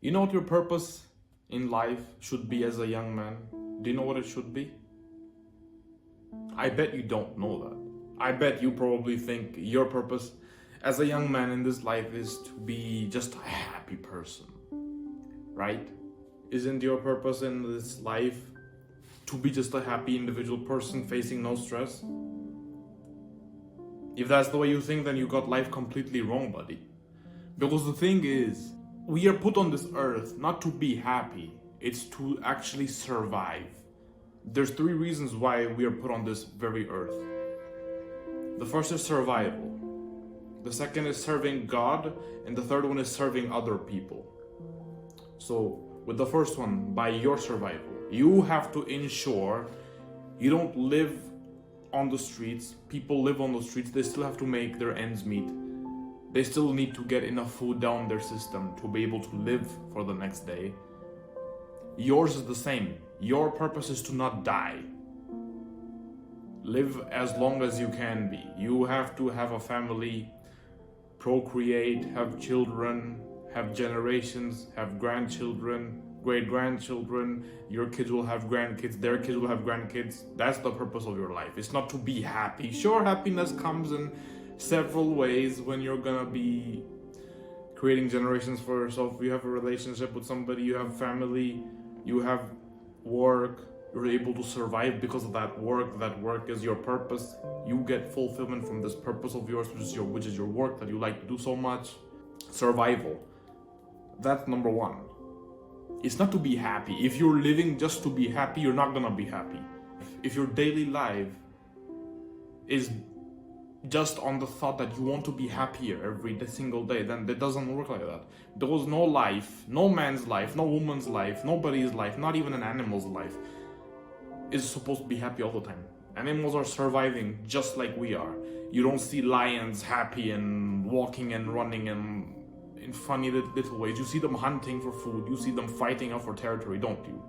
You know what your purpose in life should be as a young man? Do you know what it should be? I bet you don't know that. I bet you probably think your purpose as a young man in this life is to be just a happy person, right? Isn't your purpose in this life to be just a happy individual person facing no stress? If that's the way you think, then you got life completely wrong, buddy. Because the thing is, we are put on this earth not to be happy, it's to actually survive. There's three reasons why we are put on this very earth. The first is survival. The second is serving God, and the third one is serving other people. So, with the first one, by your survival, you have to ensure you don't live on the streets. People live on the streets, they still have to make their ends meet. They still need to get enough food down their system to be able to live for the next day. Yours is the same. Your purpose is to not die. Live as long as you can be. You have to have a family, procreate, have children, have generations, have grandchildren, great-grandchildren. Your kids will have grandkids, their kids will have grandkids. That's the purpose of your life. It's not to be happy. Sure, happiness comes in several ways when you're gonna be creating generations for yourself. You have a relationship with somebody, you have family, you have work, you're able to survive because of that work. That work is your purpose. You get fulfillment from this purpose of yours, which is your work that you like to do so much. Survival. That's number one. It's not to be happy. If you're living just to be happy, you're not gonna be happy. If your daily life is just on the thought that you want to be happier every single day, then it doesn't work like that. There was no life, no man's life, no woman's life, nobody's life, not even an animal's life is supposed to be happy all the time. Animals are surviving just like we are. You don't see lions happy and walking and running and in funny little ways. You see them hunting for food, you see them fighting out for territory, don't you?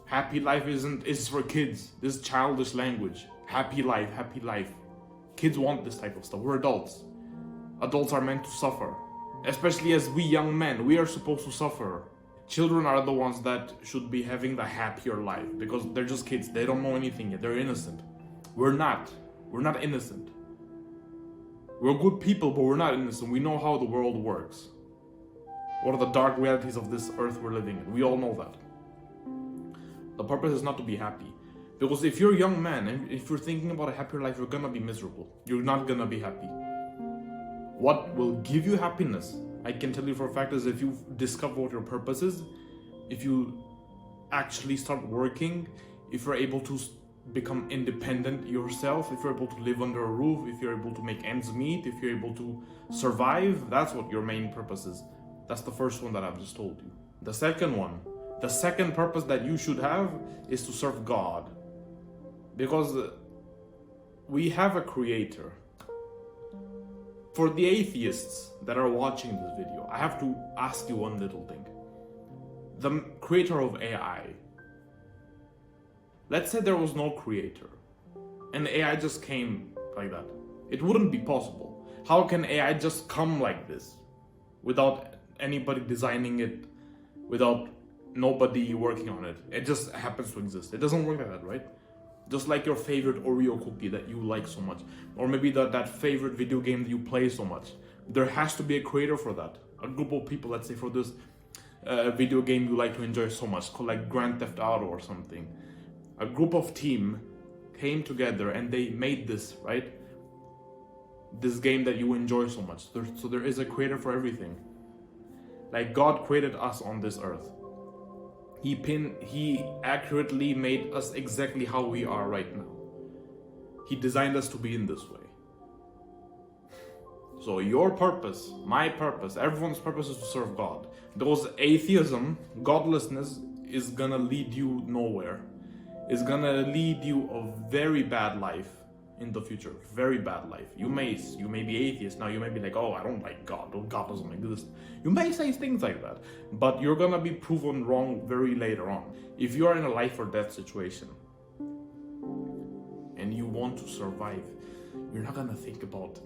Happy life is for kids. This is childish language. Happy life, happy life. Kids want this type of stuff. We're adults. Adults are meant to suffer. Especially as we young men, we are supposed to suffer. Children are the ones that should be having the happier life because they're just kids. They don't know anything yet. They're innocent. We're not. We're not innocent. We're good people, but we're not innocent. We know how the world works. What are the dark realities of this earth we're living in? We all know that. The purpose is not to be happy. Because if you're a young man and if you're thinking about a happier life, you're gonna be miserable. You're not gonna be happy. What will give you happiness, I can tell you for a fact, is if you discover what your purpose is, if you actually start working, if you're able to become independent yourself, if you're able to live under a roof, if you're able to make ends meet, if you're able to survive, that's what your main purpose is. That's the first one that I've just told you. The second purpose that you should have is to serve God. Because we have a creator. For the atheists that are watching this video, I have to ask you one little thing. The creator of AI, let's say there was no creator and AI just came like that. It wouldn't be possible. How can AI just come like this without anybody designing it, without nobody working on it? It just happens to exist. It doesn't work like that, right? Just like your favorite Oreo cookie that you like so much, or maybe that favorite video game that you play so much. There has to be a creator for that. A group of people, let's say for this video game you like to enjoy so much, called like Grand Theft Auto or something. A group of team came together and they made this, right? This game that you enjoy so much. So there is a creator for everything. Like God created us on this earth. He accurately made us exactly how we are right now. He designed us to be in this way. So your purpose, my purpose, everyone's purpose is to serve God. Because atheism, godlessness, is gonna lead you nowhere. It's gonna lead you a very bad life in the future. Very bad life. You may be atheist now. You may be like, oh, I don't like God. Oh, God doesn't exist. You may say things like that, but you're gonna be proven wrong very later on. If you are in a life or death situation and you want to survive, you're not gonna think about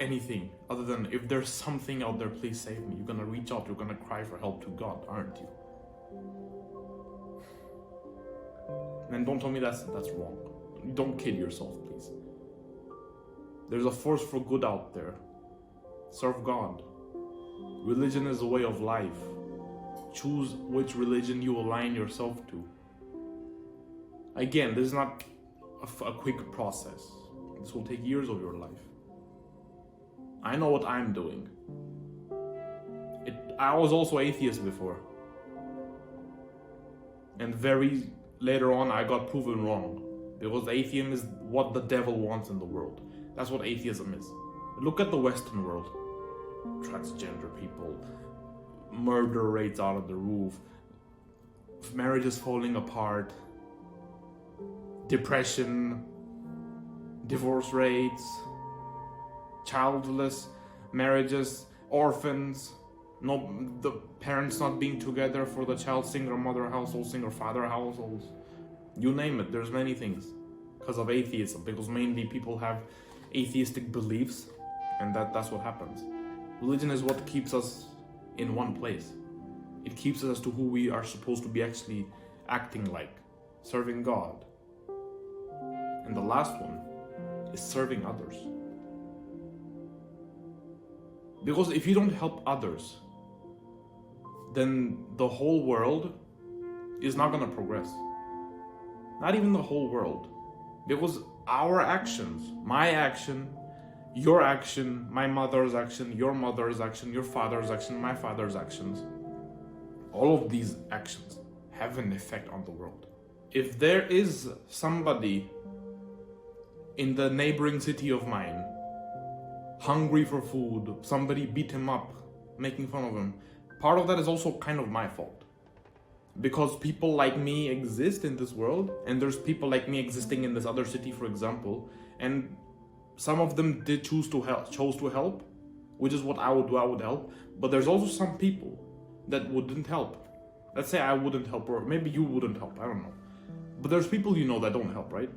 anything other than, if there's something out there, please save me. You're gonna reach out, you're gonna cry for help to God, aren't you? And don't tell me that's wrong. Don't kill yourself, please. There's a force for good out there. Serve God. Religion is a way of life. Choose which religion you align yourself to. Again, this is not a quick process. This will take years of your life. I know what I'm doing. I was also atheist before. And very later on, I got proven wrong. Because atheism is what the devil wants in the world. That's what atheism is. Look at the Western world. Transgender people, murder rates out of the roof, marriages falling apart, depression, divorce rates, childless marriages, orphans, the parents not being together for the child, single mother households, single father households. You name it, there's many things because of atheism, because mainly people have atheistic beliefs, and that's what happens. Religion is what keeps us in one place. It keeps us to who we are supposed to be actually acting like, serving God. And the last one is serving others. Because if you don't help others, then the whole world is not going to progress. Not even the whole world. Because our actions, my action, your action, my mother's action, your mother's action, your father's action, my father's actions, all of these actions have an effect on the world. If there is somebody in the neighboring city of mine hungry for food, somebody beat him up, making fun of him, part of that is also kind of my fault. Because people like me exist in this world, and there's people like me existing in this other city, for example, and some of them did chose to help, which is what I would do, I would help. But there's also some people that wouldn't help. Let's say I wouldn't help, or maybe you wouldn't help, I don't know. But there's people you know that don't help, right?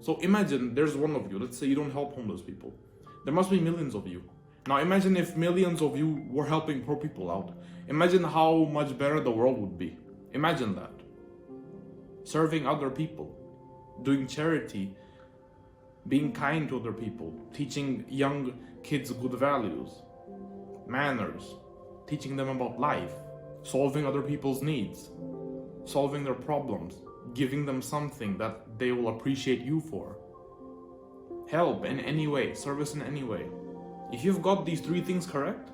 So imagine there's one of you, let's say you don't help homeless people. There must be millions of you. Now imagine if millions of you were helping poor people out. Imagine how much better the world would be. Imagine that. Serving other people, doing charity, being kind to other people, teaching young kids good values, manners, teaching them about life, solving other people's needs, solving their problems, giving them something that they will appreciate you for. Help in any way, service in any way. If you've got these three things correct,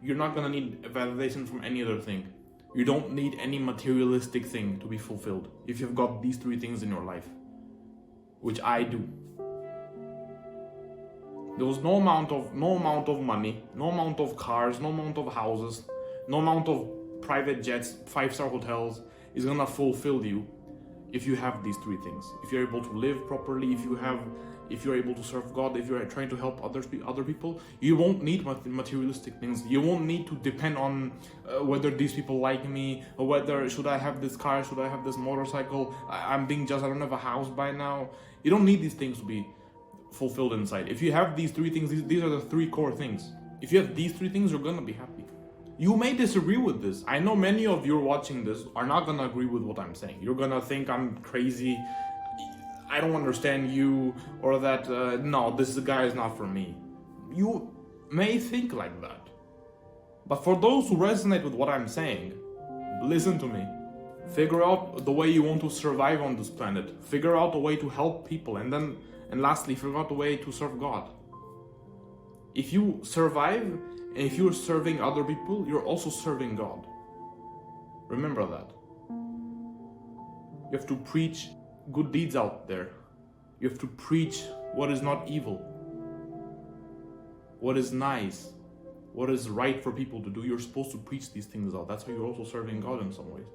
you're not gonna need validation from any other thing. You don't need any materialistic thing to be fulfilled if you've got these three things in your life, which I do. There was no amount of money, no amount of cars, no amount of houses, no amount of private jets, 5-star hotels is gonna fulfill you if you have these three things. If you're able to live properly, if you're able to serve God, if you're trying to help other people, you won't need materialistic things. You won't need to depend on whether these people like me, or whether should I have this car, should I have this motorcycle, I'm being just, I don't have a house by now. You don't need these things to be fulfilled inside. If you have these three things, these are the three core things. If you have these three things, you're gonna be happy. You may disagree with this. I know many of you watching this are not gonna agree with what I'm saying. You're gonna think I'm crazy, I don't understand you, or that, no, this guy is not for me. You may think like that. But for those who resonate with what I'm saying, listen to me. Figure out the way you want to survive on this planet. Figure out a way to help people, and lastly, figure out a way to serve God. If you survive, and if you're serving other people, you're also serving God. Remember that. You have to preach good deeds out there. You have to preach what is not evil, what is nice, what is right for people to do. You're supposed to preach these things out. That's how you're also serving God in some ways.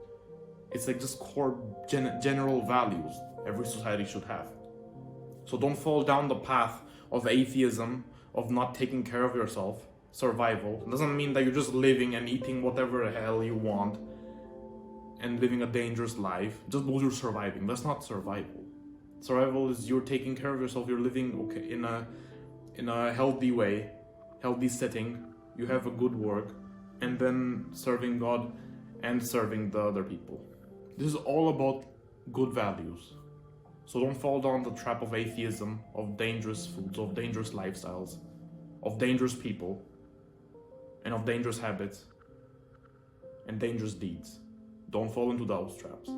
It's like just core general values every society should have. So don't fall down the path of atheism, of not taking care of yourself. Survival. It doesn't mean that you're just living and eating whatever the hell you want and living a dangerous life just because you're surviving. That's not survival. Survival is you're taking care of yourself, you're living in in a healthy way, healthy setting, you have a good work, and then serving God and serving the other people. This is all about good values. So don't fall down the trap of atheism, of dangerous foods, of dangerous lifestyles, of dangerous people, and of dangerous habits and dangerous deeds. Don't fall into those traps.